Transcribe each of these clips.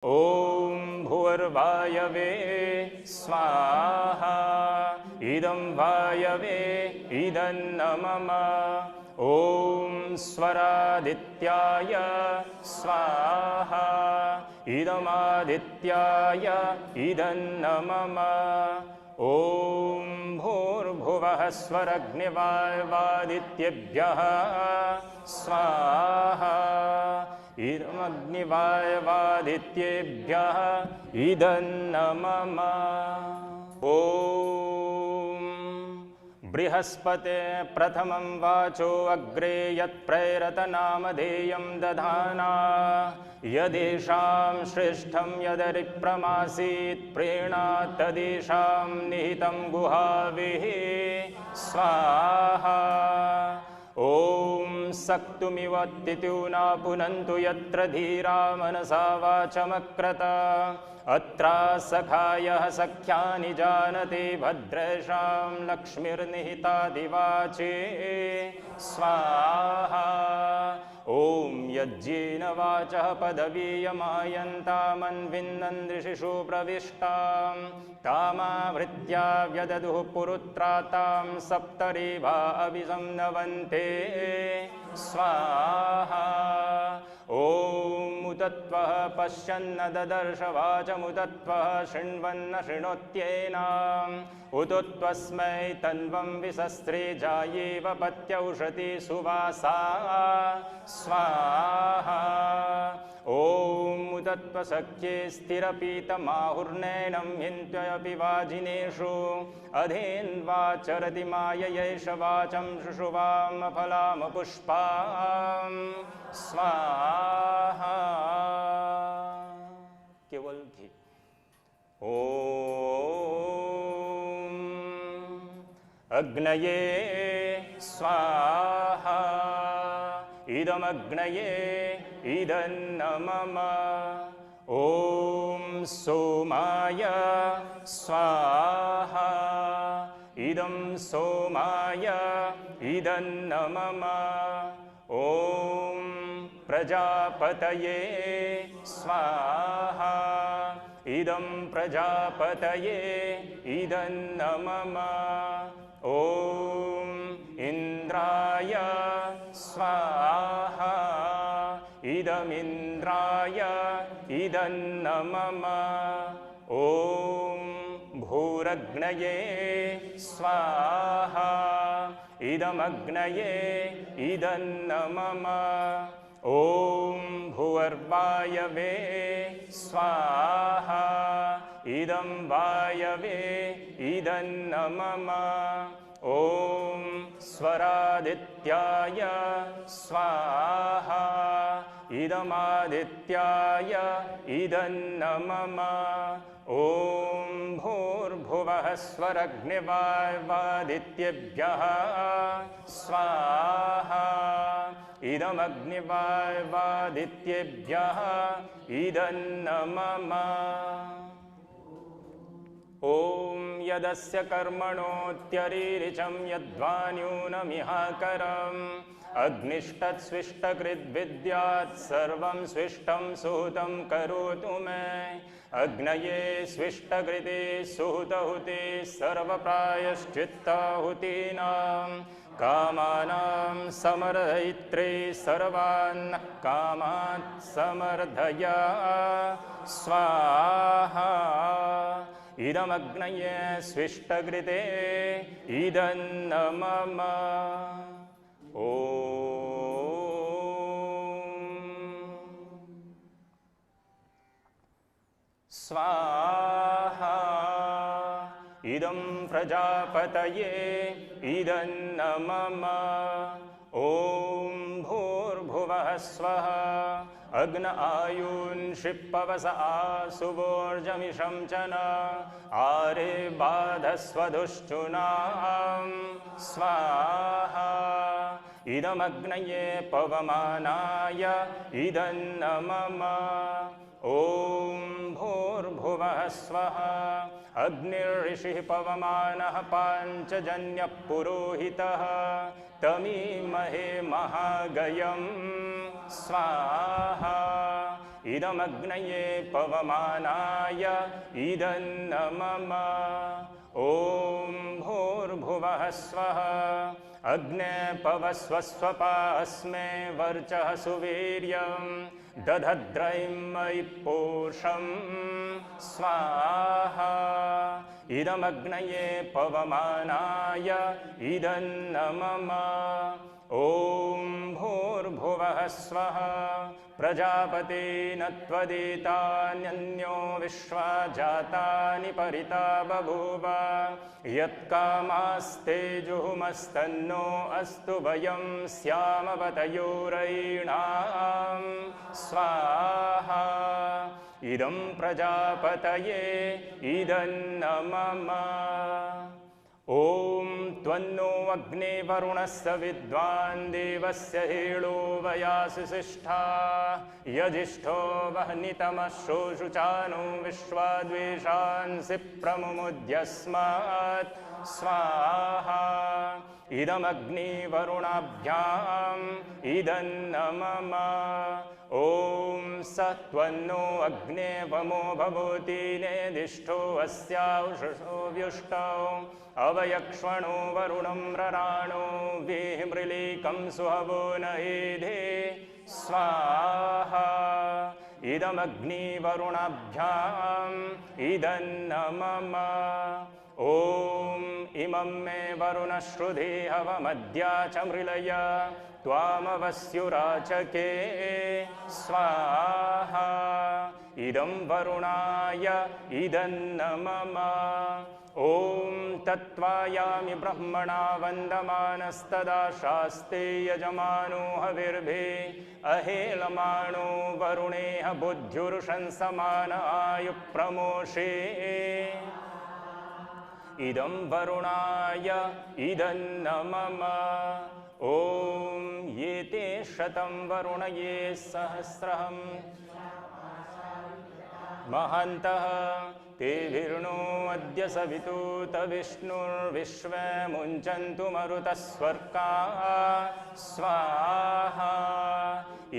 ॐ भूर्वायवे स्वाहा इदं वायवे इदं मम। ॐ स्वरादित्याय स्वाहा इदमादित्याय इदं मम। ॐ भूर्भुवः स्वरग्निवायवादित्येभ्यः स्वाहा इदमग्निवायवादित्येभ्यः इदं मम। ॐ बृहस्पते प्रथमं वाचो अग्रे यत्प्रेरतनामधेयं दधाना यदेषां श्रेष्ठं यदरिप्रमासीत् प्रेणात् तदेषां निहितं गुहाविः स्वाहा। ॐ सक्तुमिवत्तित्यूना पुनन्तु यत्र धीरा मनसा वाचमक्रत अत्रा सखायः सख्यानि जानते भद्रेषां लक्ष्मीर्निहिता दिवाचे स्वाहा। ॐ यज्ञेन वाचः पदवीयमायन्तामन्विन्नन्दृशिषु प्रविष्टां तामावृत्या व्यददुः पुरुत्रा तां सप्तरेभा अभिसंनवन्ते स्वाहा। ॐ मुतत्वः पश्यन्न ददर्श वाचमुतत्वः शृण्वन्न शृणोत्येनाम् उतत्वस्मै तन्वं विसस्त्रे जायेव पत्यौषधि सुवासा स्वाहा। ॐ मुतत्वसख्ये स्थिरपीतमाहुर्नयनं हिन्त्वयपि वाजिनेषु अधेन्वाचरति माययैष वाचं शुशुवामफलामपुष्पां स्वाहा। केवल घी। ॐ अग्नये स्वाहा इदमग्नये इदं मम। ॐ सोमाय स्वाहा इदं सोमाय इदं मम। ॐ प्रजापतये स्वाहा इदं प्रजापतये इदं मम। ॐ इन्द्राय स्वाहा इदमिन्द्राय इदं मम। ॐ भूरग्नये स्वाहा इदमग्नये इदं मम। ॐ भुवर्वायवे स्वाहा इदं वायवे इदं मम। ॐ स्वरादित्याय स्वाहा इदमादित्याय इदं मम। ॐ भूर्भुवः स्वरग्निवायवादित्येभ्यः स्वाहा इदमग्निवायवादित्येभ्यः इदं मम। ॐ यदस्य कर्मणोऽत्यरीरिचं यद्वान्यूनमिहाकरम् अग्निष्टत्स्विष्टकृद्विद्यात् सर्वं स्विष्टं सुहृतं करोतु मे। अग्नये स्विष्टकृते सुहृतहुते सर्वप्रायश्चित्ताहुतीनां कामानां समर्धयित्रे सर्वान् कामात् समर्धय स्वाहा। इदमग्नये स्विष्टकृते इदं मम। ॐ स्वाहा इदं प्रजापतये इदं मम। ॐ भूर्भुवः स्वः अग्न आयुन्षि पवस आसुवोर्जमिषं च न आरे बाधस्वधुश्चुनां स्वाहा। इदमग्नये पवमानाय इदं मम। ॐ भूर्भुवः स्वः अग्निर्ऋषिः पवमानः पाञ्चजन्यः पुरोहितः तमीमहे महागयं स्वाहा इदमग्नये पवमानाय इदन्नमम ॐ भूर्भुवः स्वः अग्ने पवस्वस्वपास्मे वर्चः सुवीर्यं दधद्रैमयि पूषं स्वाहा इदमग्नये पवमानाय इदन्नमम ॐ भूर्भुवः स्वः प्रजापतेन त्वदितान्यन्यो विश्वा जातानि परिता बभूव यत्कामास्तेजुहुमस्तन्नो अस्तु वयं स्यामवतयोरयीणां स्वाहा इदं प्रजापतये इदन्नमम ॐ त्वन्नो अग्ने वरुणस्य विद्वान् देवस्य हेळो वयासि सिष्ठा यजिष्ठो वह्नितमश्रोषुचानो विश्वाद्वेषांसि प्रमुमुद्यस्मात् स्वाहा इदमग्निवरुणाभ्याम् इदन्नमम ॐ स त्वन्नो अग्ने वमो भवति नेदिष्ठो अस्याउषसो व्युष्टौ अवयक्ष्मणो वरुणं रराणो वेमृलीकं सुहवो न एधे स्वाहा इदमग्निवरुणाभ्याम् इदन्नमम ॐ इमं मे वरुणश्रुधि हवमद्या च मृळय त्वामवस्युराचके स्वाहा इदं वरुणाय इदन्नमम ॐ तत्त्वायामि ब्रह्मणा वन्दमानस्तदा शास्ते यजमानो हविर्भिः अहेलमानो वरुणेह बुद्ध्युर्शंसमान आयुप्रमोषे इदं वरुणाय इदन्नमम ॐ ये ते शतं वरुणये सहस्रं महान्तः ते विर्णो अद्य सवितुत विष्णुर्विश्वे मुञ्चन्तु मरुतः स्वर्गाः स्वाहा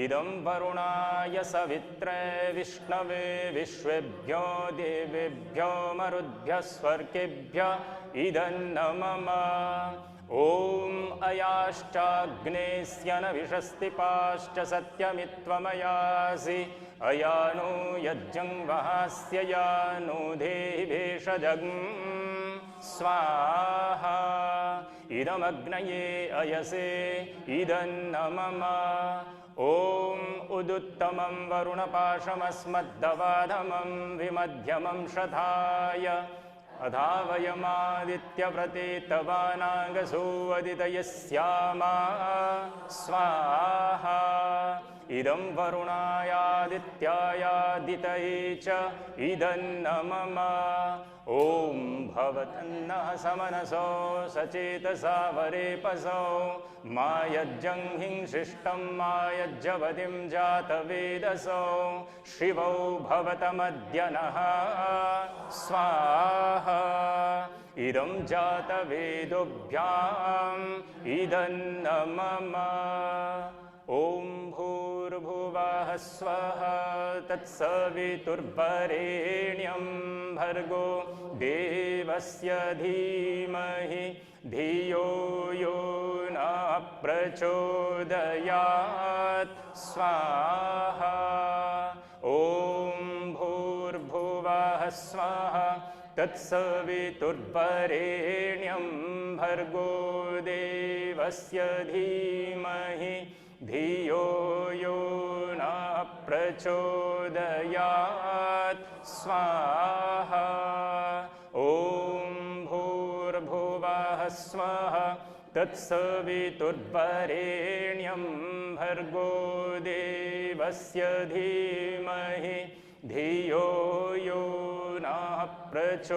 इदं वरुणाय सवित्रे विष्णवे विश्वेभ्यो देवेभ्यो मरुद्भ्यः स्वर्गेभ्यः इदन्नमम ॐ अयाश्चाग्नेस्य न विषस्तिपाश्च सत्यमित्वमयासि अयानो यज्जङ्वहास्य यानो देहि भेषजं स्वाहा इदमग्नये अयसे इदन्नमम ॐ उदुत्तमं वरुणपाशमस्मद्दवाधमं विमध्यमं शताय अधावयमादित्यव्रतेतवानागसो अदितयस्यामा स्वाहा इदं वरुणायादित्यायादितये च इदन्नमम ॐ भवतन्नः समनसो सचेतसा वरेपसो मायज्जङ्हिं शिष्टं मायज्जवतिं जातवेदसो शिवौ भवतमद्य नः स्वाहा इदं जातवेदोभ्याम् इदन्नमम ॐ भूर्भुवः स्वः तत्सवितुर्वरेण्यं भर्गो देवस्य धीमहि धियो यो न प्रचोदयात् स्वाहा ॐ भूर्भुवः स्वः तत्सवितुर्वरेण्यं भर्गो देवस्य धीमहि धियो यो न प्रचोदयात् स्वाहा ॐ भूर्भुवः स्वः तत्सवितुर्वरेण्यं भर्गो देवस्य धीमहि धियो यो न प्रचोदयात्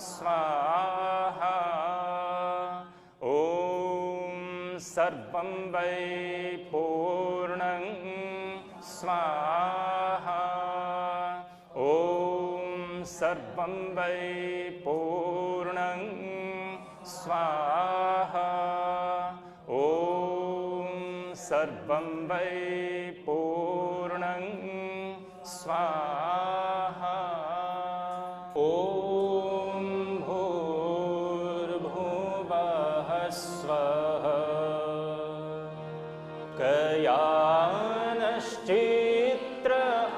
स्वाहा सर्वं वै पूर्णं स्वाहा ॐ सर्वं वै पूर्णं स्वाहा ॐ सर्वं वै पूर्णं स्वाहा। ॐ भूर्भुवः स्वः कयानश्चित्र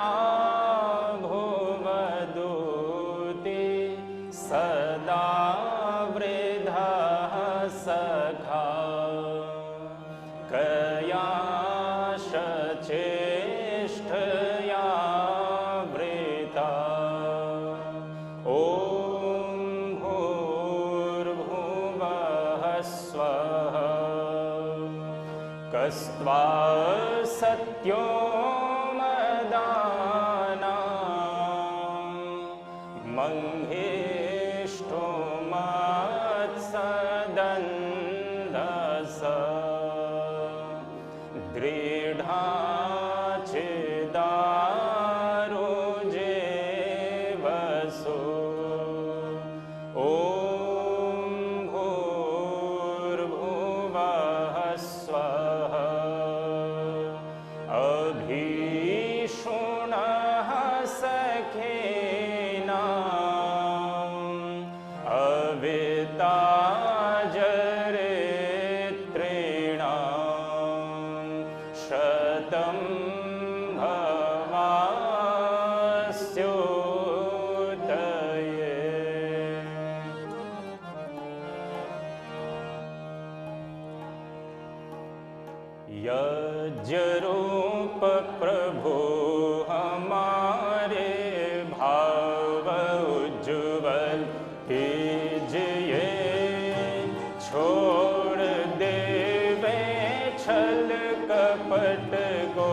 आभुवदूति सदा वृधः सखा कयाशचेष्टया वृता। ॐ भूर्भुवः स्वः कस्त्वा सत्यो मदानां मङ्गेष्टो मत्सदन्दस दृढाचिदारुजेवसो। ॐ भूर्भुवः स्वः अभीषुणः सखेनाम् अविताजरित्रीणां शतं भवास्योदये। यज्ञरूप प्रभु हमारे भाव उज्ज्वल कीजिए। छोड़ देवे छल कपट को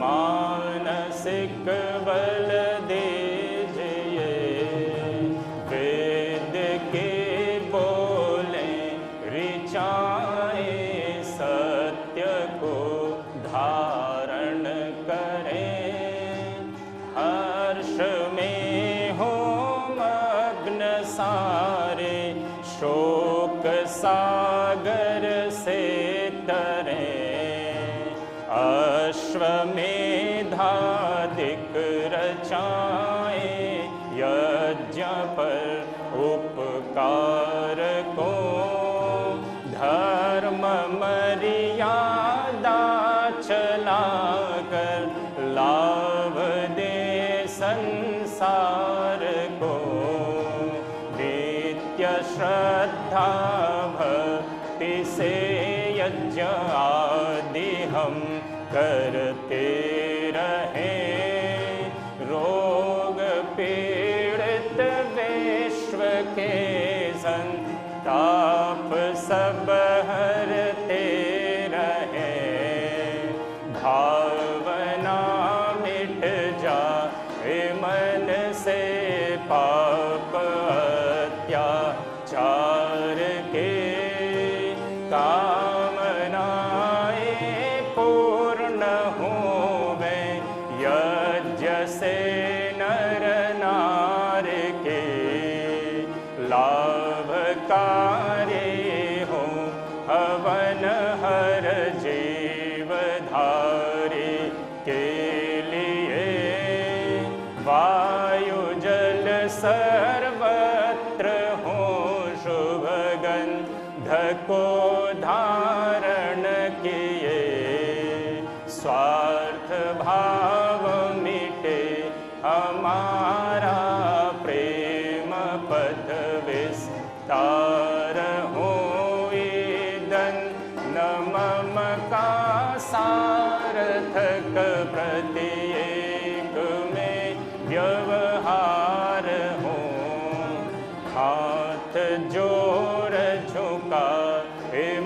मानसिक बल दीजिए। वेद के बोले ऋचाए सत्य को धारण करें। हर्ष में हो मग्न सारे शोक सागर से तरें। अश्वमेधादिक रचाए यज्ञ पर उपकार को। धर्म मर्यादा चलाकर लाभ दे संसार को। नित्य श्रद्धा भक्ति से यज्ञ आदि हम करते रहे। रोग पीड़ित विश्व के संताप सब हरते रहे। भावना मिट जाए मन से पाप अत्याचार के। कामनाएं पूर्ण होवे यज्ञ से नर नार के। लाभकारी हो हवन हर जीवधारी के लिए। वायु जल सर्वत्र हो शुभ गंध को धारण किए। स्वार्थ भाव मिटे हमारा प्रेम पथ विस्तार हो। ईदन न मम का सार्थक प्रत्येक में व्यवहार हो। हाथ जोड़ झुका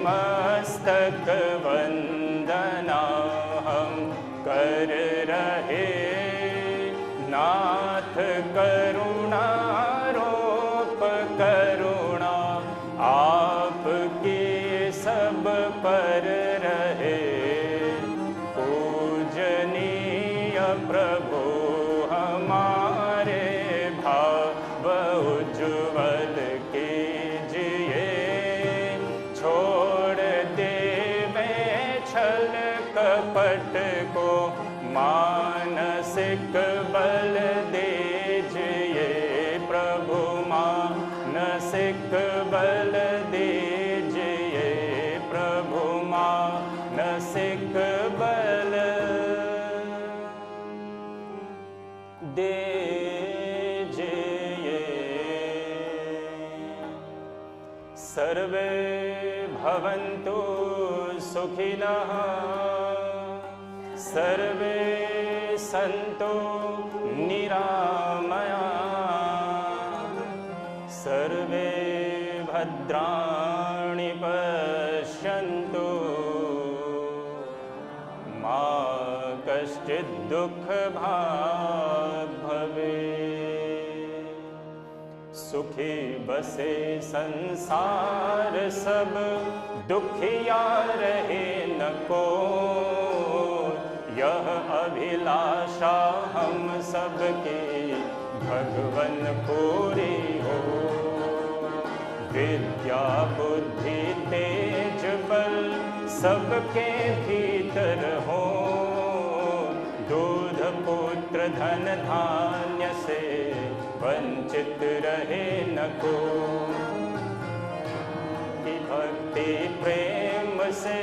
मस्तक वंदना हम कर रहे। नाथ करुणा रूप करुणा आपकी सब पर रहे। पूजनीय प्रभु हमारे भाव उज्ज्वल कीजिए। छोड़ देवे छल कपट को मानसिक बल दीजिए प्रभु, मानसिक बल दीजिए प्रभु, मानसिक बल दीजिए। सर्वे भवन्तु सुखिनः, सर्वे सन्तु निरामयाः, सर्वे भद्राणि पश्यन्तु, मा कश्चित् दुःखभाग् भवेत्। सुखी बसे संसार सब, दुखिया रहे न कोई, यह अभिलाषा हम सबकी भगवन पूरी हो। विद्या बुद्धि तेज बल सबके भीतर हो, दूध पुत्र धन धान्य से वंचित रहे न को। भक्ति प्रेम से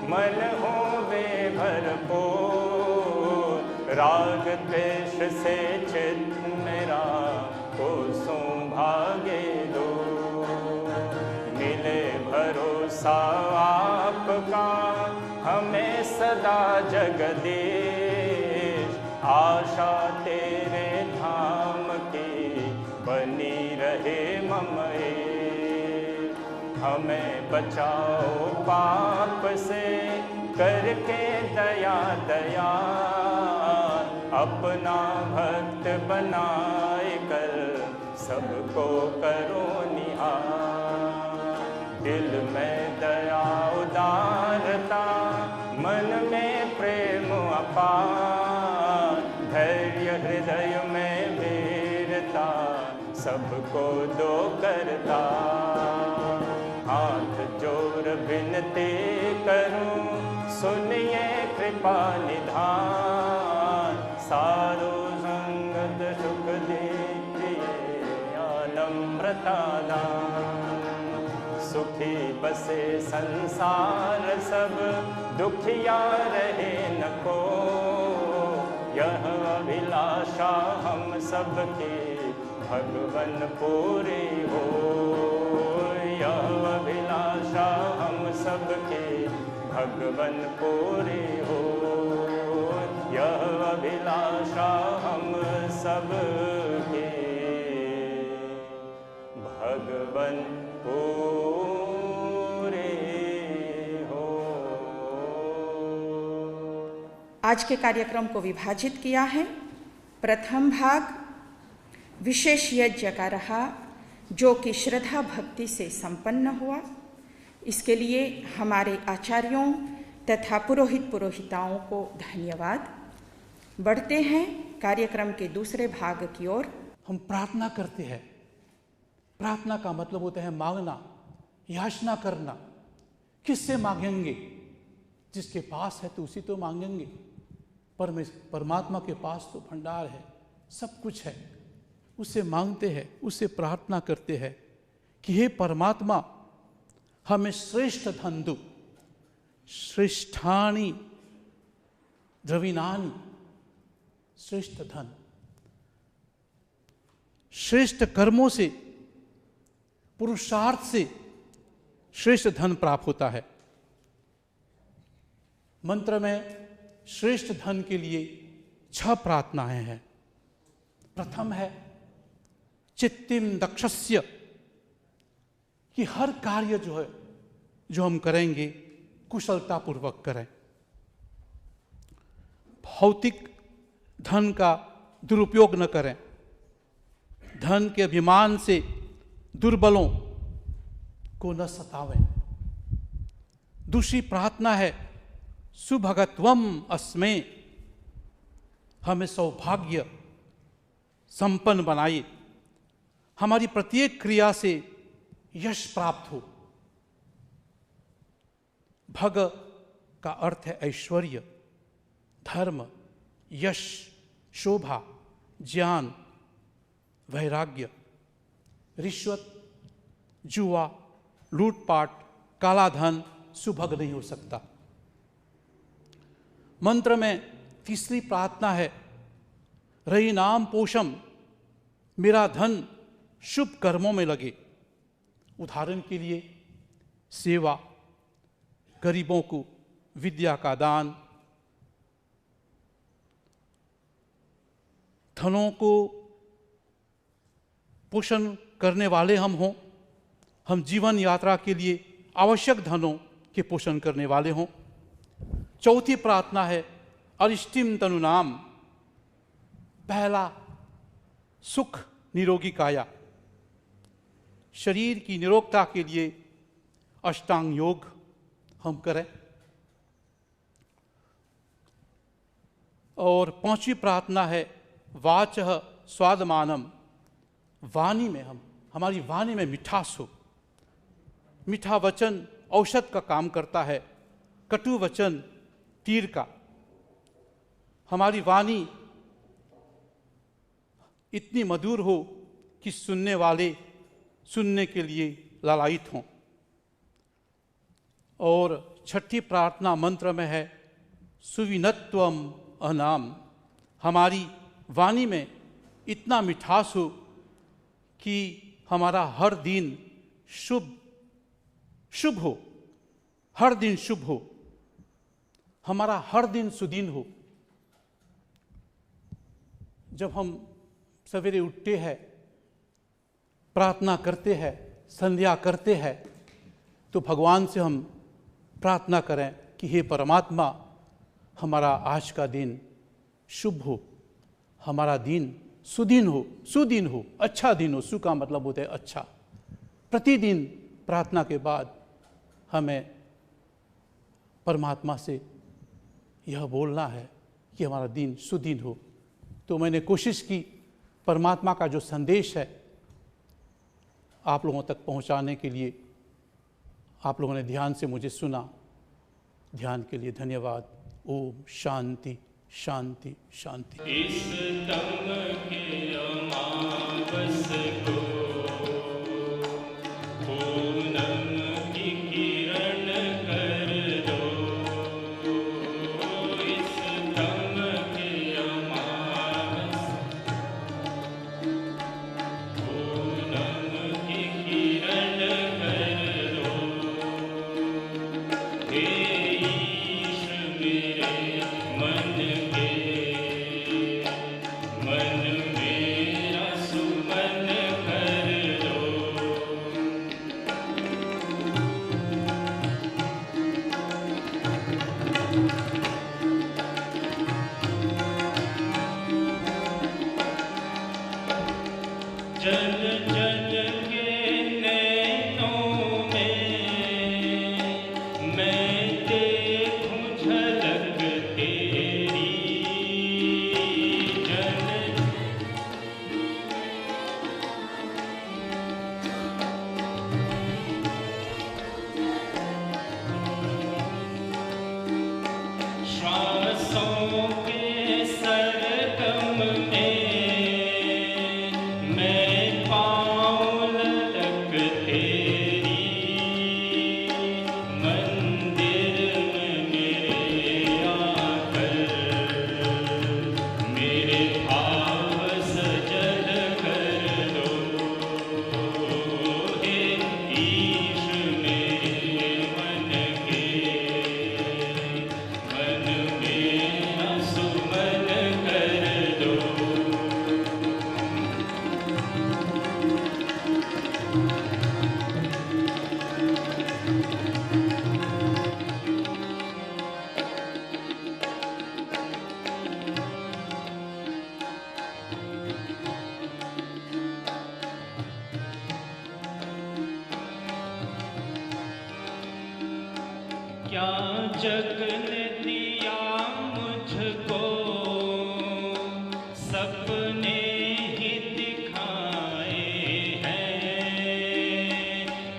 मन हो वे भरपूर, राग द्वेष से चित्त मेरा को सौभाग्य दो। मिले भरोसा आपका हमें सदा जगदीश, आशा तेरे धाम की बनी रहे ममए। हमें बचाओ पाप से करके दया दया, अपना भक्त बनाए कर सबको करो निहार। दिल में दया उदारता, मन में प्रेम अपार, धैर्य हृदय में वीरता, सबको दो करता। हाथ जोड़ विनती करूं, सुनिए कृपा निधान, सारो संगत सुख दीजिए नम्रता दान। सुखी बसे संसार सब, दुखिया रहे न को, यह अभिलाषा हम सबकी भगवन पूरी हो। यह अभिलाषा हम सबके भगवन पूरी हो। यह अभिलाषा हम सबके भगवन पूरी हो। आज के कार्यक्रम को विभाजित किया है। प्रथम भाग विशेष यज्ञ का रहा, जो कि श्रद्धा भक्ति से संपन्न हुआ। इसके लिए हमारे आचार्यों तथा पुरोहिताओं को धन्यवाद। बढ़ते हैं कार्यक्रम के दूसरे भाग की ओर। हम प्रार्थना करते हैं। प्रार्थना का मतलब होता है मांगना, याचना करना। किससे मांगेंगे? जिसके पास है तो उसी तो मांगेंगे। परमात्मा के पास तो भंडार है, सब कुछ है, उससे मांगते हैं, उससे प्रार्थना करते हैं कि हे परमात्मा, हमें श्रेष्ठ धन दो। श्रेष्ठानि द्रविणानि, श्रेष्ठ धन, श्रेष्ठ कर्मों से, पुरुषार्थ से श्रेष्ठ धन प्राप्त होता है। मंत्र में श्रेष्ठ धन के लिए 6 प्रार्थनाएं हैं। प्रथम है चित्तिम दक्षस्य, कि हर कार्य जो हम करेंगे कुशलता पूर्वक करें। भौतिक धन का दुरुपयोग न करें। धन के अभिमान से दुर्बलों को न सतावें। दूसरी प्रार्थना है सुभगत्वम अस्मे, हमें सौभाग्य संपन्न बनाइए। हमारी प्रत्येक क्रिया से यश प्राप्त हो। भग का अर्थ है ऐश्वर्य, धर्म, यश, शोभा, ज्ञान, वैराग्य, रिश्वत, जुआ, लूटपाट, काला धन सुभग नहीं हो सकता। मंत्र में तीसरी प्रार्थना है, रही नाम पोषम, मेरा धन शुभ कर्मों में लगे। उदाहरण के लिए सेवा, गरीबों को विद्या का दान, धनों को पोषण करने वाले हम हों, हम जीवन यात्रा के लिए आवश्यक धनों के पोषण करने वाले हों। चौथी प्रार्थना है अरिष्टिम तनुनाम, पहला सुख निरोगी काया, शरीर की निरोगता के लिए अष्टांग योग हम करें। और पांचवी प्रार्थना है वाचः स्वादमानम, वाणी में हमारी वाणी में मिठास हो। मीठा वचन औषध का काम करता है, कटु वचन तीर का। हमारी वाणी इतनी मधुर हो कि सुनने वाले सुनने के लिए लालायित हों। और छठी प्रार्थना मंत्र में है सुविनत्वम अनाम, हमारी वाणी में इतना मिठास हो कि हमारा हर दिन शुभ हो, हर दिन शुभ हो, हमारा हर दिन सुदीन हो। जब हम सवेरे उठते हैं, प्रार्थना करते हैं, संध्या करते हैं, तो भगवान से हम प्रार्थना करें कि हे परमात्मा, हमारा आज का दिन शुभ हो, हमारा दिन सुदीन हो, अच्छा दिन हो। सु का मतलब होता है अच्छा। प्रतिदिन प्रार्थना के बाद हमें परमात्मा से यह बोलना है कि हमारा दिन सुदीन हो। तो मैंने कोशिश की परमात्मा का जो संदेश है आप लोगों तक पहुंचाने के लिए। आप लोगों ने ध्यान से मुझे सुना, ध्यान के लिए धन्यवाद। ओम शांति शांति शांति। इस तम के अमावस को पूनम की किरण कर दो। इस तम के अमावस पूनम की किरण कर दो। हे ईश मेरे मन मेरा सुमन कर दो। जल जल के नैनों में मैं देखूं झलक तेरी। श्वासों के सरगम में मैं पाऊं ललक तेरी। मंदिर में मेरे आकर मेरे भाव सजल कर दो। हे ईश मेरे मन मेरा सुमन कर दो। क्या जग ने दिया मुझको सपने ही दिखाए हैं।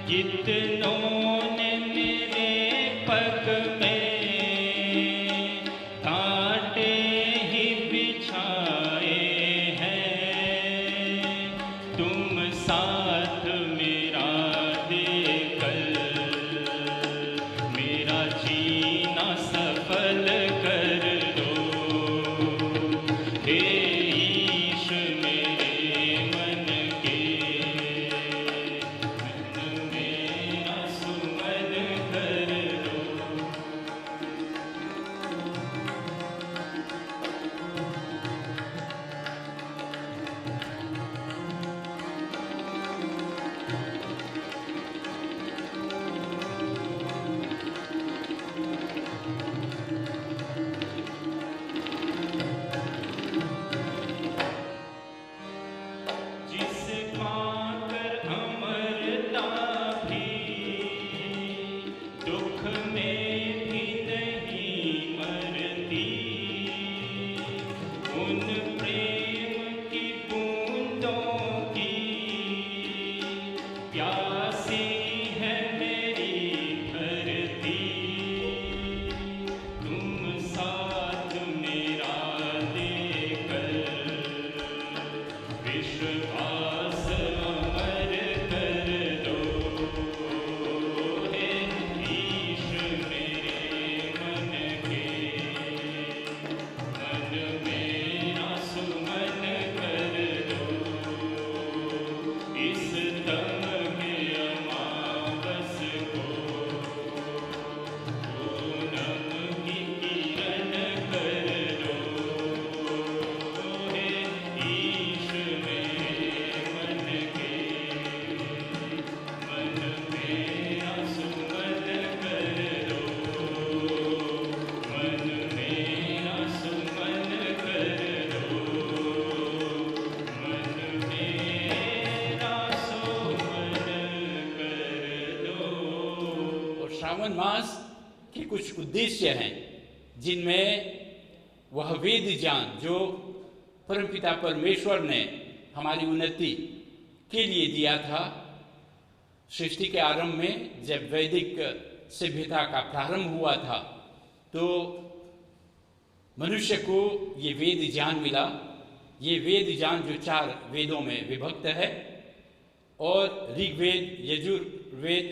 कितनों ने मेरे पग में कांटे ही बिछाए साथ मेरा देकर मेरा जीना सफल कर दो। हे ईश मेरे मन के मन मेरा सुमन कर दो। जिस पाकर अमरता भी दुख में भी नहीं मरती, उन प्रेम की बूंदों की प्यासी है मेरी धरती। तुम साथ मेरा देकर विश्वास अमर कर दो। हे ईश मेरे मन के मन मेरा सुमन कर दो। इस तम के अमावस को पूनम की किरण कर दो। हे ईश मेरे मन के मन मेरा सुमन कर दो। मन मेरा सुमन कर दो। मन मेरा सुमन कर दो। और श्रावण मास के कुछ उद्देश्य हैं जिनमें वह वेद ज्ञान जो परमपिता परमेश्वर ने हमारी उन्नति के लिए दिया था। सृष्टि के आरंभ में जब वैदिक सभ्यता का प्रारंभ हुआ था तो मनुष्य को ये वेद ज्ञान मिला। ये वेद ज्ञान जो 4 वेदों में विभक्त है और ऋग्वेद, यजुर्वेद,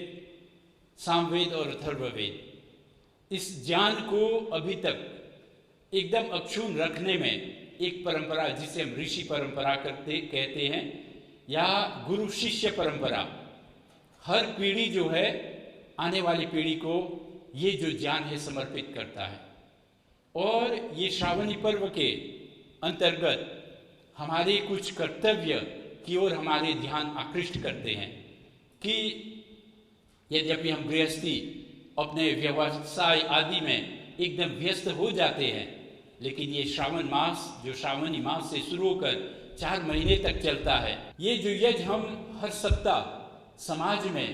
सामवेद और अथर्ववेद, इस ज्ञान को अभी तक एकदम अक्षुण्ण रखने में एक परंपरा जिसे हम ऋषि परंपरा कहते हैं या गुरु शिष्य परंपरा, हर पीढ़ी जो है आने वाली पीढ़ी को ये जो ज्ञान है समर्पित करता है। और ये श्रावणी पर्व के अंतर्गत हमारे कुछ कर्तव्य की ओर हमारे ध्यान आकृष्ट करते हैं कि यद्यपि हम गृहस्थी अपने व्यवसाय आदि में एकदम व्यस्त हो जाते हैं, लेकिन ये श्रावण मास जो श्रावणी मास से शुरू होकर 4 महीने तक चलता है, ये जो यज्ञ हम हर सप्ताह समाज में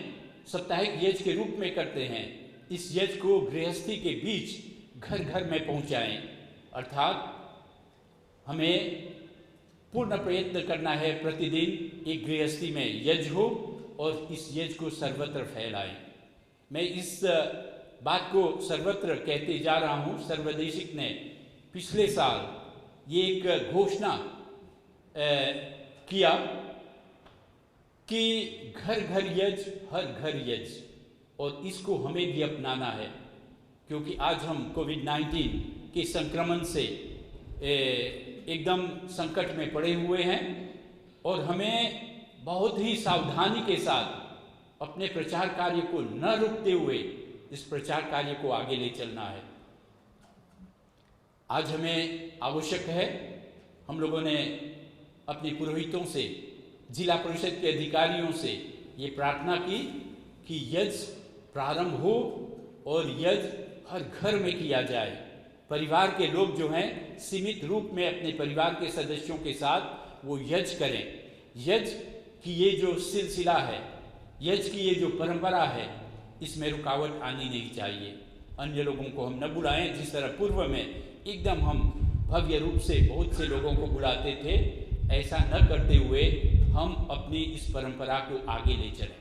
साप्ताहिक यज्ञ के रूप में करते हैं, इस यज्ञ को गृहस्थी के बीच घर घर में पहुंचाएं। अर्थात हमें पूर्ण प्रयत्न करना है प्रतिदिन एक गृहस्थी में यज्ञ हो और इस यज्ञ को सर्वत्र फैलाएं। मैं इस बात को सर्वत्र कहते जा रहा हूँ। सर्वदेशिक ने पिछले साल ये एक घोषणा किया कि घर घर यज्ञ, हर घर यज्ञ, और इसको हमें भी अपनाना है क्योंकि आज हम कोविड-19 के संक्रमण से एकदम संकट में पड़े हुए हैं और हमें बहुत ही सावधानी के साथ अपने प्रचार कार्य को न रुकते हुए इस प्रचार कार्य को आगे ले चलना है। आज हमें आवश्यक है, हम लोगों ने अपने पुरोहितों से, जिला परिषद के अधिकारियों से ये प्रार्थना की कि यज्ञ प्रारंभ हो और यज्ञ हर घर में किया जाए। परिवार के लोग जो हैं सीमित रूप में अपने परिवार के सदस्यों के साथ वो यज्ञ करें। यज्ञ की ये जो सिलसिला है, यज्ञ की ये जो परंपरा है, इसमें रुकावट आनी नहीं चाहिए। अन्य लोगों को हम न बुलाएं, जिस तरह पूर्व में एकदम हम भव्य रूप से बहुत से लोगों को बुलाते थे, ऐसा न करते हुए हम अपनी इस परंपरा को आगे ले चलें।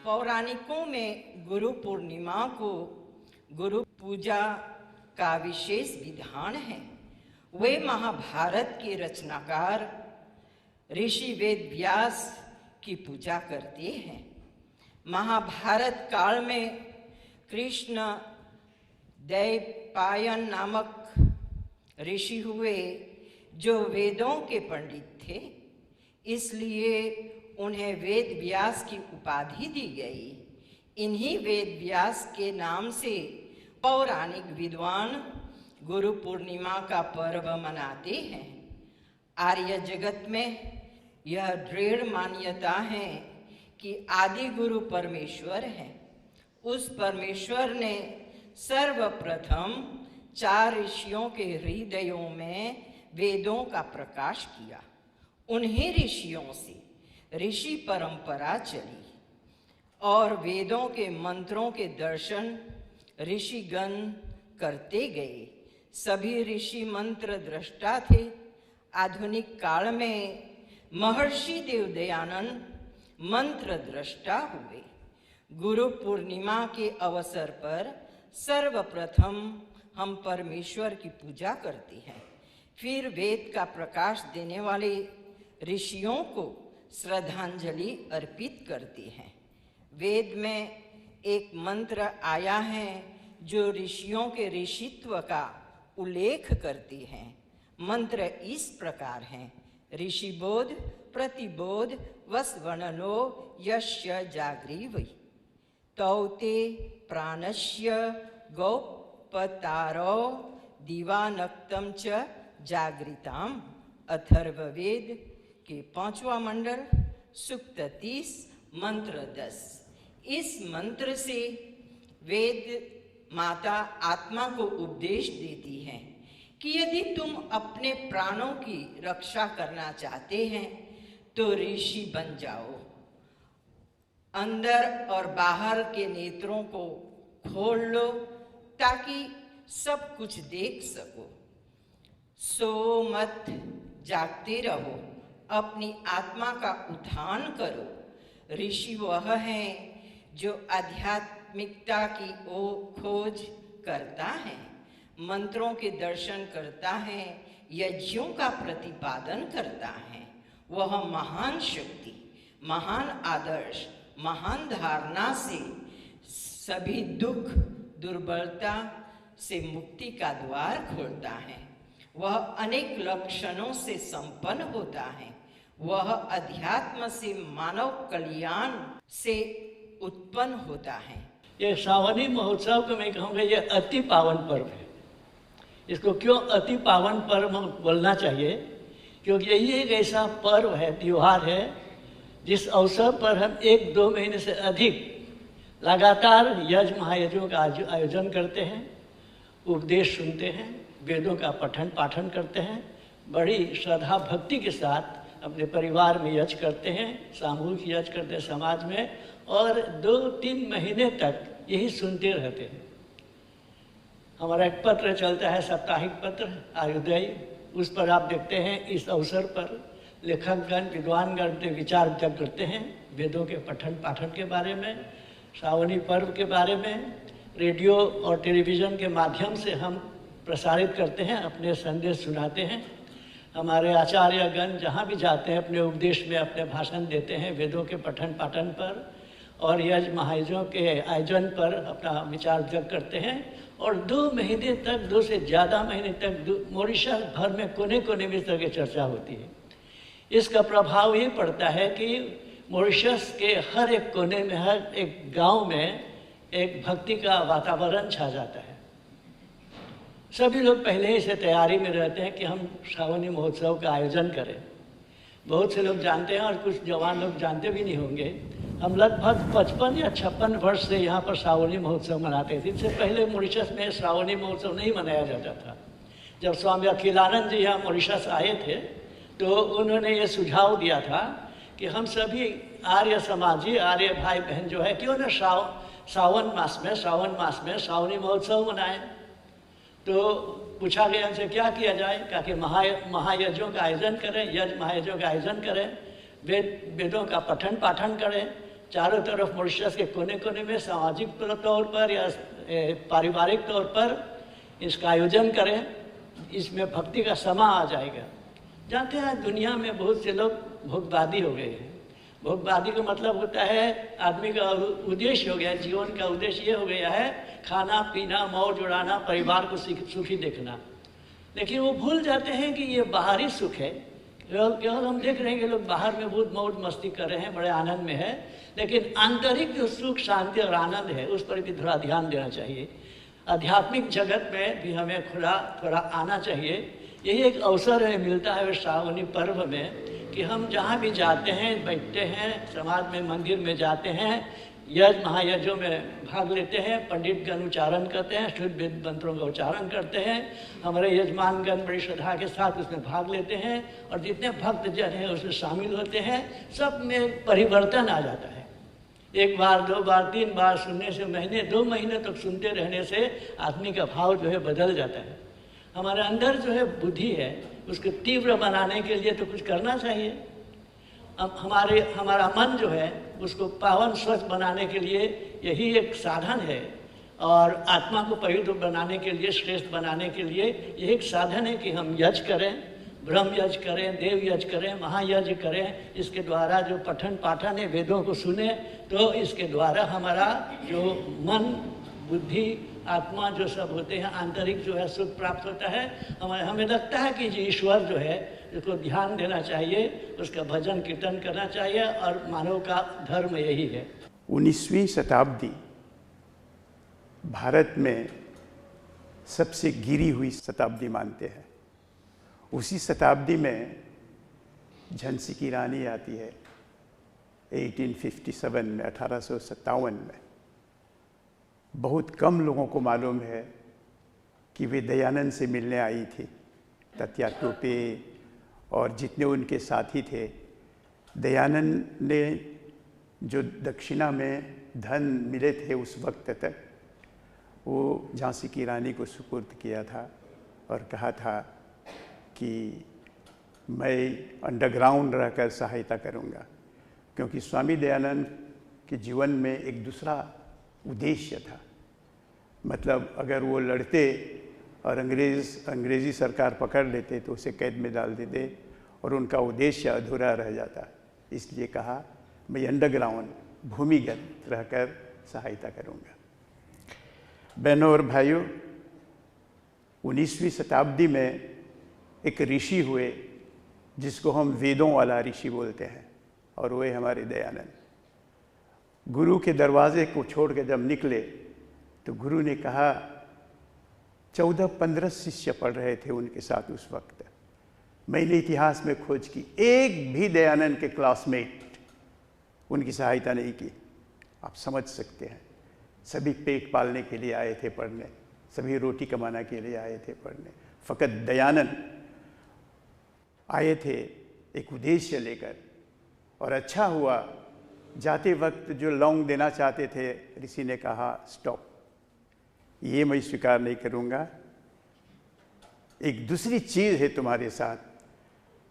पौराणिकों में गुरु पूर्णिमा को गुरु पूजा का विशेष विधान है। वे महाभारत के रचनाकार ऋषि वेद व्यास की पूजा करते हैं। महाभारत काल में कृष्ण दैवपायन नामक ऋषि हुए जो वेदों के पंडित थे, इसलिए उन्हें वेद व्यास की उपाधि दी गई। इन्हीं वेद व्यास के नाम से पौराणिक विद्वान गुरु पूर्णिमा का पर्व मनाते हैं। आर्य जगत में यह दृढ़ मान्यता है कि आदि गुरु परमेश्वर है। उस परमेश्वर ने सर्वप्रथम 4 ऋषियों के हृदयों में वेदों का प्रकाश किया। उन्हीं ऋषियों से ऋषि परंपरा चली और वेदों के मंत्रों के दर्शन ऋषिगण करते गए। सभी ऋषि मंत्र दृष्टा थे। आधुनिक काल में महर्षि देवदयानंद मंत्र दृष्टा हुए। गुरु पूर्णिमा के अवसर पर सर्वप्रथम हम परमेश्वर की पूजा करते हैं, फिर वेद का प्रकाश देने वाले ऋषियों को श्रद्धांजलि अर्पित करते हैं। वेद में एक मंत्र आया है जो ऋषियों के ऋषित्व का उल्लेख करती हैं। मंत्र इस प्रकार हैं: ऋषिबोध प्रतिबोध वस्वननो यस्य जाग्रीवै तौते प्राणस्य गौपतारो दिवानक्तम च जागृताम। अथर्ववेद के 5वां मंडल सूक्त 30 मंत्र 10। इस मंत्र से वेद माता आत्मा को उपदेश देती है कि यदि तुम अपने प्राणों की रक्षा करना चाहते हैं तो ऋषि बन जाओ। अंदर और बाहर के नेत्रों को खोल लो ताकि सब कुछ देख सको। सो मत जागते रहो, अपनी आत्मा का उत्थान करो। ऋषि वह है जो आध्यात्मिकता की खोज करता है, मंत्रों के दर्शन करता है, यज्ञों का प्रतिपादन करता है। वह महान शक्ति, महान आदर्श, महान धारणा से सभी दुख दुर्बलता से मुक्ति का द्वार खोलता है। वह अनेक लक्षणों से संपन्न होता है। वह अध्यात्म से मानव कल्याण से उत्पन्न होता है। ये श्रावणी महोत्सव को मैं कहूँगा ये अति पावन पर्व है। इसको क्यों अति पावन पर्व बोलना चाहिए? क्योंकि यही एक ऐसा पर्व है, त्योहार है, जिस अवसर पर हम 1-2 महीने से अधिक लगातार यज्ञ महायज्ञों का आयोजन करते हैं, उपदेश सुनते हैं, वेदों का पठन पाठन करते हैं, बड़ी श्रद्धा भक्ति के साथ अपने परिवार में यज्ञ करते हैं, सामूहिक यज्ञ करते हैं समाज में, और 2-3 महीने तक यही सुनते रहते हैं। हमारा एक पत्र चलता है, साप्ताहिक पत्र आयुर्दय, उस पर आप देखते हैं इस अवसर पर लेखकगण विद्वानगण के विचार व्यक्त करते हैं वेदों के पठन पाठन के बारे में, श्रावणी पर्व के बारे में। रेडियो और टेलीविज़न के माध्यम से हम प्रसारित करते हैं, अपने संदेश सुनाते हैं। हमारे आचार्यगण जहाँ भी जाते हैं अपने उपदेश में अपने भाषण देते हैं वेदों के पठन पाठन पर और यज्ञ महायज्ञों के आयोजन पर अपना विचार व्यक्त करते हैं। और 2 महीने तक, 2 से ज़्यादा महीने तक मॉरिशस भर में कोने कोने में इस तरह की चर्चा होती है। इसका प्रभाव ये पड़ता है कि मॉरिशस के हर एक कोने में, हर एक गांव में एक भक्ति का वातावरण छा जाता है। सभी लोग पहले ही से तैयारी में रहते हैं कि हम श्रावणी महोत्सव का आयोजन करें। बहुत से लोग जानते हैं और कुछ जवान लोग जानते भी नहीं होंगे। हम लगभग 55 या 56 वर्ष से यहाँ पर श्रावणी महोत्सव मनाते थे। इससे पहले मॉरिशस में श्रावणी महोत्सव नहीं मनाया जाता था। जब स्वामी अखिलानंद जी यहाँ मॉरिशस आए थे तो उन्होंने ये सुझाव दिया था कि हम सभी आर्य समाजी, आर्य भाई बहन जो है, क्यों न श्रावण मास में श्रावणी महोत्सव मनाएं। तो पूछा गया उनसे क्या किया जाए, कहा कि महायज्ञों का आयोजन करें, यज्ञ महायज्ञों का आयोजन करें, वेदों का पठन पाठन करें चारों तरफ मॉरिशस के कोने कोने में सामाजिक तौर पर या पारिवारिक तौर पर इसका आयोजन करें। इसमें भक्ति का समा आ जाएगा। जानते हैं दुनिया में बहुत से लोग भोगवादी हो गए हैं। भोगवादी का मतलब होता है आदमी का उद्देश्य हो गया, जीवन का उद्देश्य ये हो गया है खाना पीना, मौज उड़ाना, परिवार को सुखी देखना। लेकिन वो भूल जाते हैं कि ये बाहरी सुख है। केवल हम देख रहे हैं कि लोग बाहर में बहुत मौज मस्ती कर रहे हैं, बड़े आनंद में है, लेकिन आंतरिक जो सुख शांति और आनंद है उस पर भी थोड़ा ध्यान देना चाहिए। आध्यात्मिक जगत में भी हमें थोड़ा आना चाहिए। यही एक अवसर है मिलता है श्रावणी पर्व में कि हम जहाँ भी जाते हैं, बैठते हैं, समाज में मंदिर में जाते हैं, यज्ञ महायज्ञों में भाग लेते हैं, पंडित गण उच्चारण करते हैं, शुद्ध वेद मंत्रों का उच्चारण करते हैं, हमारे यजमानगण बड़ी श्रद्धा के साथ उसमें भाग लेते हैं और जितने भक्त जन हैं उसमें शामिल होते हैं। सब में परिवर्तन आ जाता है। एक बार, दो बार, तीन बार सुनने से महीने, 2 महीने तक सुनते रहने से आदमी का भाव जो है बदल जाता है। हमारे अंदर जो है बुद्धि है उसको तीव्र बनाने के लिए तो कुछ करना चाहिए। अब हमारा मन जो है उसको पावन स्वच्छ बनाने के लिए यही एक साधन है और आत्मा को पवित्र बनाने के लिए, श्रेष्ठ बनाने के लिए यही एक साधन है कि हम यज्ञ करें, ब्रह्म यज्ञ करें, देव यज्ञ करें, महायज्ञ करें। इसके द्वारा जो पठन पाठन है वेदों को सुने तो इसके द्वारा हमारा जो मन, बुद्धि, आत्मा जो सब होते हैं आंतरिक जो है सुख प्राप्त होता है। हमें लगता है कि ईश्वर जो है उसको ध्यान देना चाहिए, उसका भजन कीर्तन करना चाहिए और मानव का धर्म यही है। 19वीं शताब्दी भारत में सबसे गिरी हुई शताब्दी मानते हैं। उसी शताब्दी में झांसी की रानी आती है 1857 में, 1857 में। बहुत कम लोगों को मालूम है कि वे दयानंद से मिलने आई थी। तत्या टोपे और जितने उनके साथी थे, दयानंद ने जो दक्षिणा में धन मिले थे उस वक्त तक, वो झांसी की रानी को सुपुर्द किया था और कहा था कि मैं अंडरग्राउंड रहकर सहायता करूंगा। क्योंकि स्वामी दयानंद के जीवन में एक दूसरा उद्देश्य था। मतलब अगर वो लड़ते और अंग्रेज़ी सरकार पकड़ लेते तो उसे कैद में डाल देते और उनका उद्देश्य अधूरा रह जाता। इसलिए कहा मैं अंडरग्राउंड, भूमिगत रहकर सहायता करूंगा। बहनों और भाइयों, 19वीं शताब्दी में एक ऋषि हुए जिसको हम वेदों वाला ऋषि बोलते हैं, और वो हमारे दयानंद। गुरु के दरवाजे को छोड़ के जब निकले तो गुरु ने कहा, 14-15 शिष्य पढ़ रहे थे उनके साथ उस वक्त। मैंने इतिहास में खोज की, एक भी दयानंद के क्लासमेट उनकी सहायता नहीं की। आप समझ सकते हैं, सभी पेट पालने के लिए आए थे पढ़ने, सभी रोटी कमाने के लिए आए थे पढ़ने। फ़कत दयानंद आए थे एक उद्देश्य लेकर। और अच्छा हुआ, जाते वक्त जो लौंग देना चाहते थे ऋषि ने कहा स्टॉप, ये मैं स्वीकार नहीं करूँगा, एक दूसरी चीज़ है तुम्हारे साथ।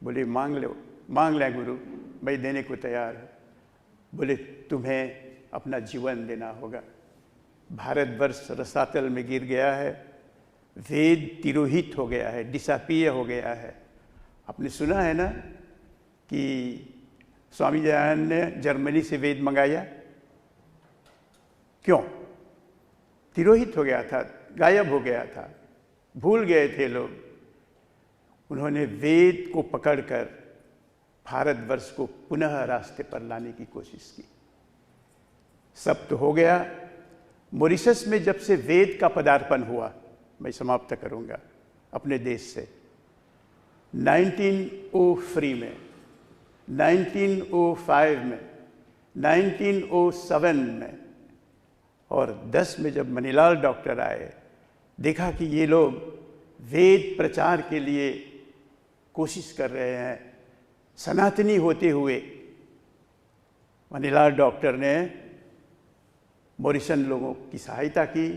बोले मांग लो, मांग लें गुरु, मैं देने को तैयार हूँ। बोले तुम्हें अपना जीवन देना होगा। भारतवर्ष रसातल में गिर गया है, वेद तिरोहित हो गया है, डिसअपीयर हो गया है। आपने सुना है ना कि स्वामी दयानंद ने जर्मनी से वेद मंगाया, क्यों? तिरोहित हो गया था, गायब हो गया था, भूल गए थे लोग। उन्होंने वेद को पकड़कर भारतवर्ष को पुनः रास्ते पर लाने की कोशिश की। सब तो हो गया। मॉरिशस में जब से वेद का पदार्पण हुआ, मैं समाप्त करूंगा अपने देश से, 1903 में, 1905 में, 1907 में और 10 में जब मनीलाल डॉक्टर आए, देखा कि ये लोग वेद प्रचार के लिए कोशिश कर रहे हैं। सनातनी होते हुए मनीलाल डॉक्टर ने मॉरिशन लोगों की सहायता की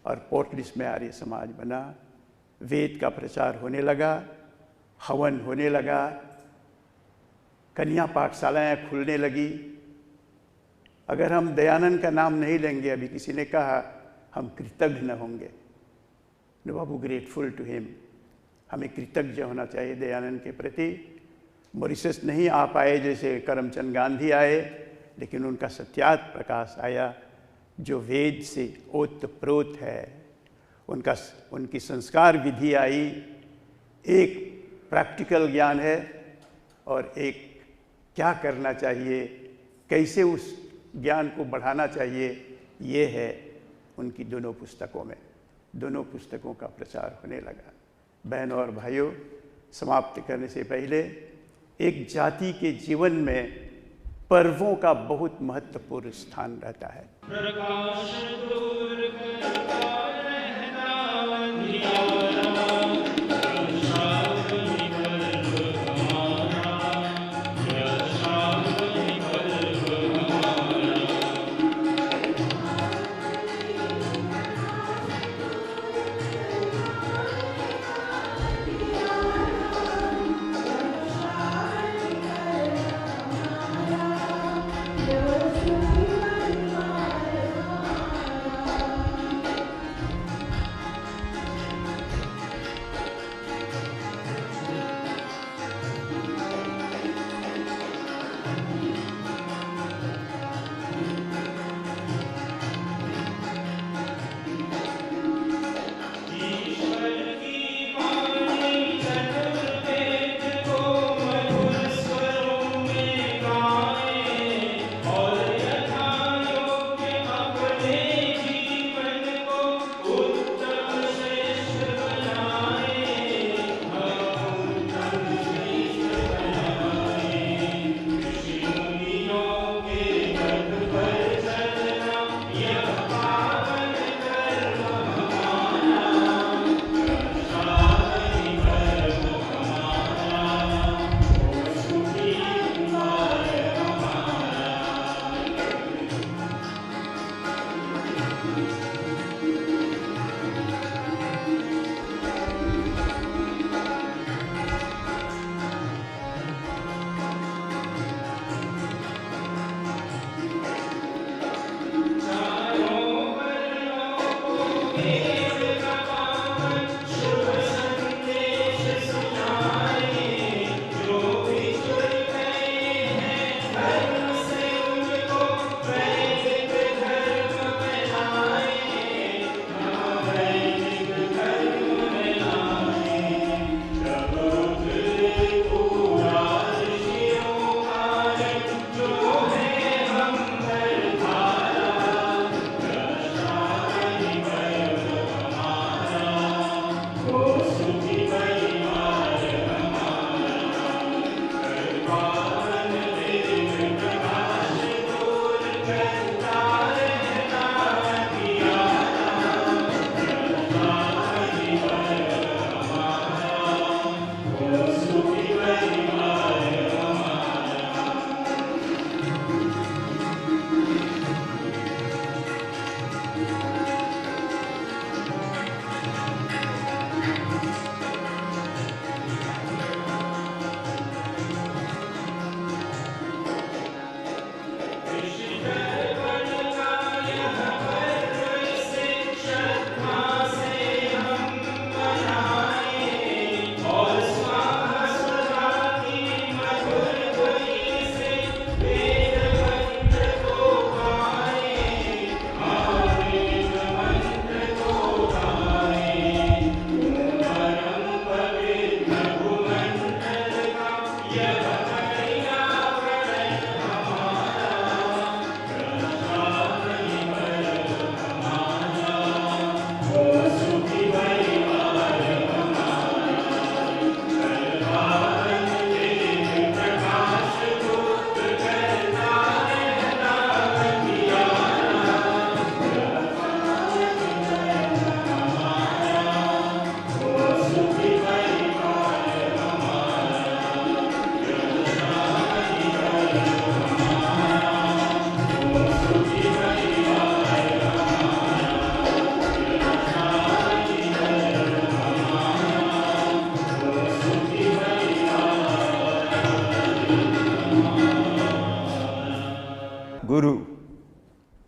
और पोर्ट लिस्ट में आर्य समाज बना। वेद का प्रचार होने लगा, हवन होने लगा, कन्या पाठशालाएँ खुलने लगी। अगर हम दयानंद का नाम नहीं लेंगे, अभी किसी ने कहा हम कृतज्ञ न होंगे। नो बाबू, ग्रेटफुल टू हिम। हमें कृतज्ञ होना चाहिए दयानंद के प्रति। मॉरिशस नहीं आ पाए जैसे करमचंद गांधी आए, लेकिन उनका सत्यार्थ प्रकाश आया जो वेद से ओतप्रोत है। उनकी संस्कार विधि आई, एक प्रैक्टिकल ज्ञान है और एक क्या करना चाहिए, कैसे उस ज्ञान को बढ़ाना चाहिए, ये है उनकी दोनों पुस्तकों में। दोनों पुस्तकों का प्रचार होने लगा। बहनों और भाइयों, समाप्त करने से पहले एक जाति के जीवन में पर्वों का बहुत महत्वपूर्ण स्थान रहता है। प्रकाश दूर करता रहना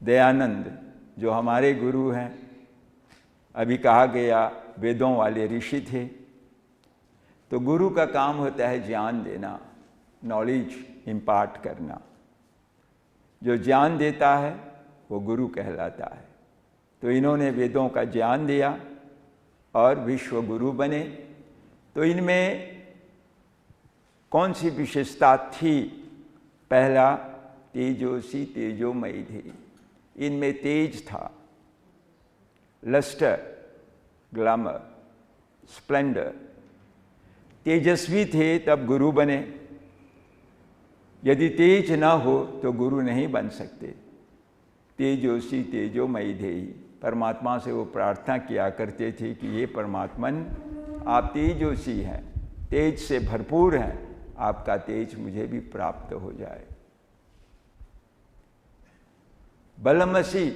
दयानंद जो हमारे गुरु हैं, अभी कहा गया वेदों वाले ऋषि थे। तो गुरु का काम होता है ज्ञान देना, नॉलेज इम्पार्ट करना। जो ज्ञान देता है वो गुरु कहलाता है। तो इन्होंने वेदों का ज्ञान दिया और विश्व गुरु बने। तो इनमें कौन सी विशेषता थी? पहला, तेजोसी तेजोमयी थी। इनमें तेज था, लस्टर, ग्लैमर, स्प्लेंडर। तेजस्वी थे तब गुरु बने। यदि तेज न हो तो गुरु नहीं बन सकते। तेजोसी तेजोमयी धेयी। परमात्मा से वो प्रार्थना किया करते थे कि ये परमात्मन, आप तेजोसी हैं, तेज से भरपूर हैं, आपका तेज मुझे भी प्राप्त हो जाए। बलमसी,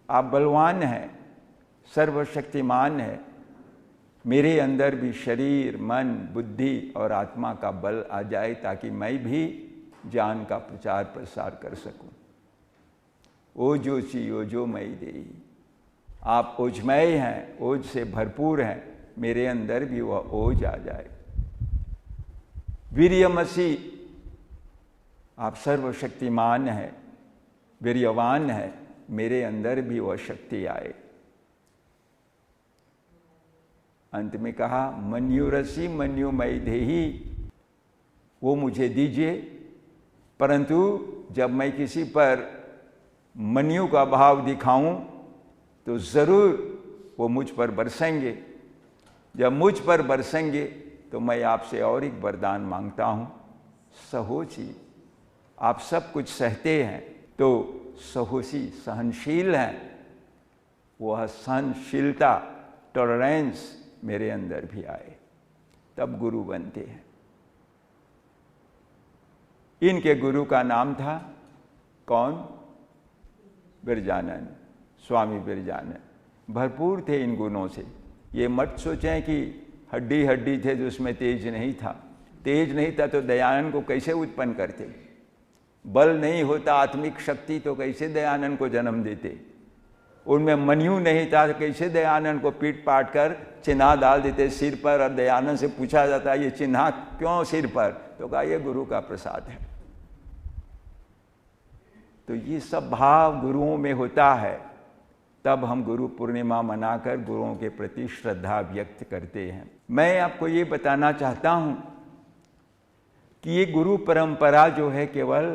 आप बलवान हैं, सर्वशक्तिमान है, मेरे अंदर भी शरीर, मन, बुद्धि और आत्मा का बल आ जाए ताकि मैं भी ज्ञान का प्रचार प्रसार कर सकूं। ओजोसी ओजोमयी देही। आप ओजमय हैं, ओज से भरपूर हैं, मेरे अंदर भी वह ओज आ जाए। वीर्यमसी, आप सर्वशक्तिमान हैं, वीर्यवान है, मेरे अंदर भी वह शक्ति आए। अंत में कहा मन्युरसी मन्युमयी देही, वो मुझे दीजिए, परंतु जब मैं किसी पर मन्यु का भाव दिखाऊं तो ज़रूर वो मुझ पर बरसेंगे। जब मुझ पर बरसेंगे तो मैं आपसे और एक वरदान मांगता हूँ, सहोची। आप सब कुछ सहते हैं तो सहोसी, सहनशील हैं, वह सहनशीलता, टॉलरेंस मेरे अंदर भी आए, तब गुरु बनते हैं। इनके गुरु का नाम था कौन? बिरजानंद, स्वामी बिरजानंद। भरपूर थे इन गुणों से। ये मत सोचें कि हड्डी हड्डी थे जो उसमें तेज नहीं था। तेज नहीं था तो दयानंद को कैसे उत्पन्न करते? बल नहीं होता, आत्मिक शक्ति, तो कैसे दयानंद को जन्म देते? उनमें मन्यु नहीं था, कैसे दयानंद को पीट पाट कर चिन्हा डाल देते सिर पर? और दयानंद से पूछा जाता ये चिन्हा क्यों सिर पर? तो कहा ये गुरु का प्रसाद है। तो ये सब भाव गुरुओं में होता है, तब हम गुरु पूर्णिमा मनाकर गुरुओं के प्रति श्रद्धा व्यक्त करते हैं। मैं आपको ये बताना चाहता हूं कि ये गुरु परंपरा जो है केवल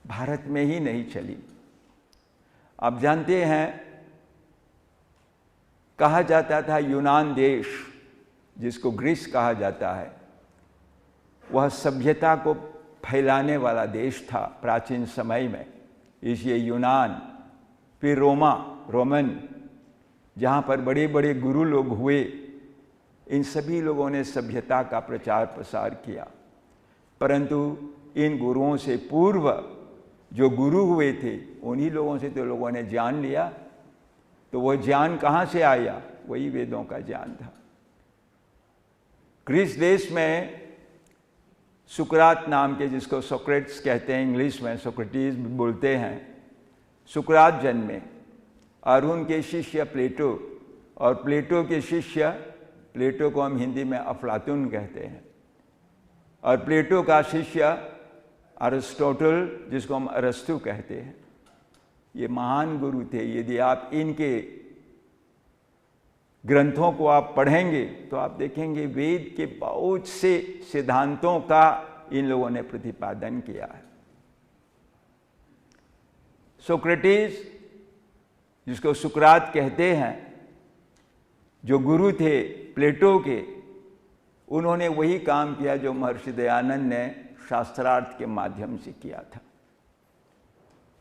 भारत में ही नहीं चली। आप जानते हैं, कहा जाता था यूनान देश, जिसको ग्रीस कहा जाता है, वह सभ्यता को फैलाने वाला देश था प्राचीन समय में। इसलिए यूनान, फिर रोमन, जहाँ पर बड़े बड़े गुरु लोग हुए, इन सभी लोगों ने सभ्यता का प्रचार प्रसार किया। परंतु इन गुरुओं से पूर्व जो गुरु हुए थे, उन्हीं लोगों से तो लोगों ने ज्ञान लिया। तो वह ज्ञान कहाँ से आया? वही वेदों का ज्ञान था। ग्रीस देश में सुकरात नाम के, जिसको सोक्रेट्स कहते हैं, इंग्लिश में सोक्रेटिस बोलते हैं, सुकरात जन्मे और उनके शिष्य प्लेटो, और प्लेटो के शिष्य, प्लेटो को हम हिंदी में अफलातून कहते हैं, और प्लेटो का शिष्य अरिस्टोटल, जिसको हम अरस्तु कहते हैं। ये महान गुरु थे। यदि आप इनके ग्रंथों को आप पढ़ेंगे तो आप देखेंगे वेद के बहुत से सिद्धांतों का इन लोगों ने प्रतिपादन किया है। सोक्रेटिस, जिसको सुकरात कहते हैं, जो गुरु थे प्लेटो के, उन्होंने वही काम किया जो महर्षि दयानंद ने शास्त्रार्थ के माध्यम से किया था।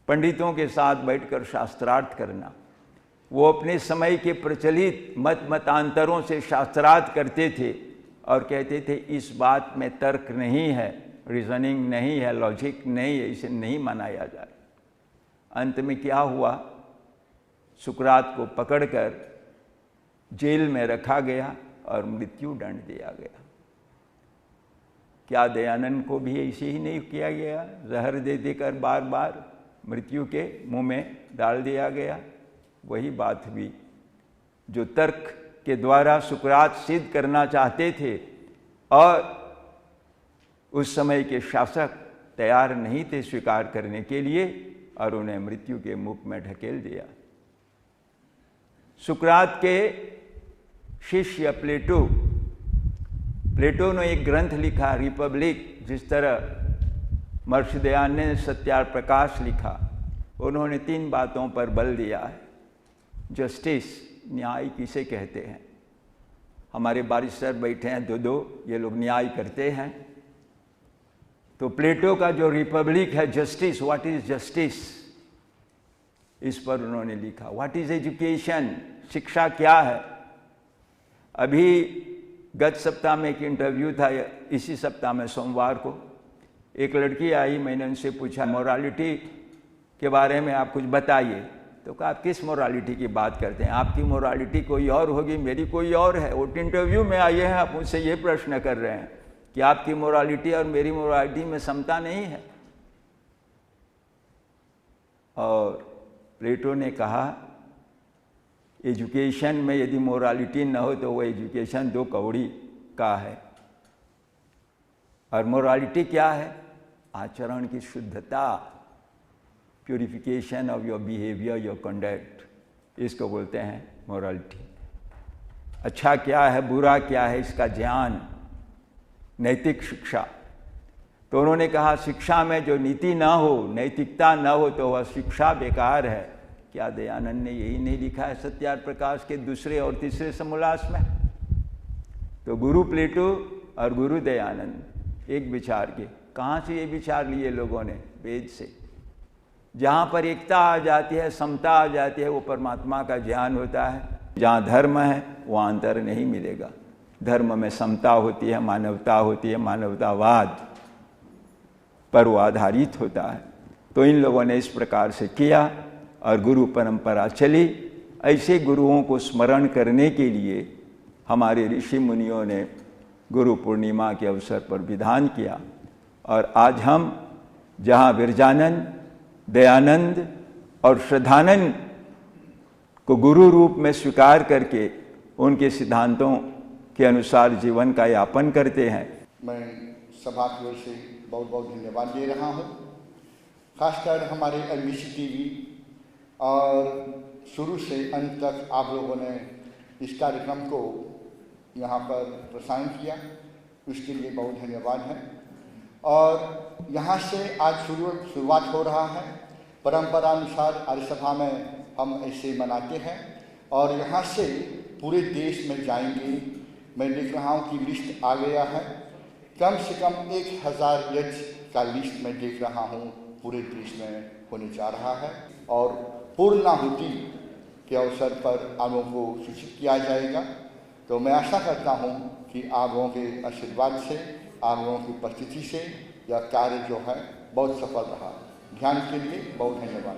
पंडितों के साथ बैठकर शास्त्रार्थ करना। वो अपने समय के प्रचलित मतांतरों से शास्त्रार्थ करते थे और कहते थे इस बात में तर्क नहीं है, रीजनिंग नहीं है, लॉजिक नहीं है, इसे नहीं मनाया जाए। अंत में क्या हुआ? सुकरात को पकड़कर जेल में रखा गया और मृत्यु दंड दिया गया। क्या दयानंद को भी ऐसे ही नहीं किया गया, जहर दे देकर बार बार? मृत्यु के मुंह में डाल दिया गया। वही बात हुई जो तर्क के द्वारा सुकरात सिद्ध करना चाहते थे और उस समय के शासक तैयार नहीं थे स्वीकार करने के लिए और उन्हें मृत्यु के मुख में ढकेल दिया। सुकरात के शिष्य प्लेटो ने एक ग्रंथ लिखा रिपब्लिक, जिस तरह महर्षि दयानंद ने सत्यार प्रकाश लिखा। उन्होंने 3 बातों पर बल दिया है। जस्टिस, न्याय किसे कहते हैं? हमारे बारिस्टर बैठे हैं 2-2, ये लोग न्याय करते हैं। तो प्लेटो का जो रिपब्लिक है, जस्टिस, व्हाट इज जस्टिस, इस पर उन्होंने लिखा। व्हाट इज एजुकेशन, शिक्षा क्या है? अभी गत सप्ताह में एक इंटरव्यू था, इसी सप्ताह में सोमवार को एक लड़की आई, मैंने उनसे पूछा मोरालिटी के बारे में आप कुछ बताइए। तो कहा आप किस मोरालिटी की बात करते हैं? आपकी मोरालिटी कोई और होगी, मेरी कोई और है। वो इंटरव्यू में आए हैं, आप मुझसे ये प्रश्न कर रहे हैं कि आपकी मोरालिटी और मेरी मोरालिटी में समता नहीं है। और प्लेटो ने कहा एजुकेशन में यदि मोरालिटी न हो तो वो एजुकेशन 2 कौड़ी का है। और मोरालिटी क्या है? आचरण की शुद्धता, purification of your behaviour, your conduct, इसको बोलते हैं मोरालिटी। अच्छा क्या है, बुरा क्या है, इसका ज्ञान, नैतिक शिक्षा। तो उन्होंने कहा शिक्षा में जो नीति ना हो, नैतिकता ना हो तो वह शिक्षा बेकार है। क्या दयानंद ने यही नहीं लिखा है सत्यार प्रकाश के 2 और 3 समोल्लास में? तो गुरु प्लेटो और गुरु दयानंद एक विचार के। कहाँ से ये विचार लिए लोगों ने? वेद से। जहाँ पर एकता आ जाती है, समता आ जाती है, वो परमात्मा का ज्ञान होता है। जहाँ धर्म है वहाँ अंतर नहीं मिलेगा। धर्म में समता होती है, मानवता होती है, मानवतावाद पर वो आधारित होता है। तो इन लोगों ने इस प्रकार से किया और गुरु परंपरा चली। ऐसे गुरुओं को स्मरण करने के लिए हमारे ऋषि मुनियों ने गुरु पूर्णिमा के अवसर पर विधान किया। और आज हम जहाँ विरजानंद, दयानंद और श्रद्धानंद को गुरु रूप में स्वीकार करके उनके सिद्धांतों के अनुसार जीवन का यापन करते हैं। मैं सभा की ओर से बहुत बहुत धन्यवाद दे रहा हूँ। खासकर हमारे एलबीसी टीवी और शुरू से अंत तक आप लोगों ने इस कार्यक्रम को यहाँ पर प्रसारण किया, उसके लिए बहुत धन्यवाद है। और यहाँ से आज शुरुआत हो रहा है। परंपरा अनुसार आर्य सभा में हम ऐसे मनाते हैं और यहाँ से पूरे देश में जाएंगे। मैं देख रहा हूँ कि लिस्ट आ गया है, कम से कम 1000 यज्ञ का लिस्ट मैं देख रहा हूँ पूरे देश में होने जा रहा है। और पूर्णाहुति के अवसर पर आप लोगों को सूचित किया जाएगा। तो मैं आशा करता हूँ कि आप लोगों के आशीर्वाद से, आप लोगों की उपस्थिति से यह कार्य जो है बहुत सफल रहा। ध्यान के लिए बहुत धन्यवाद।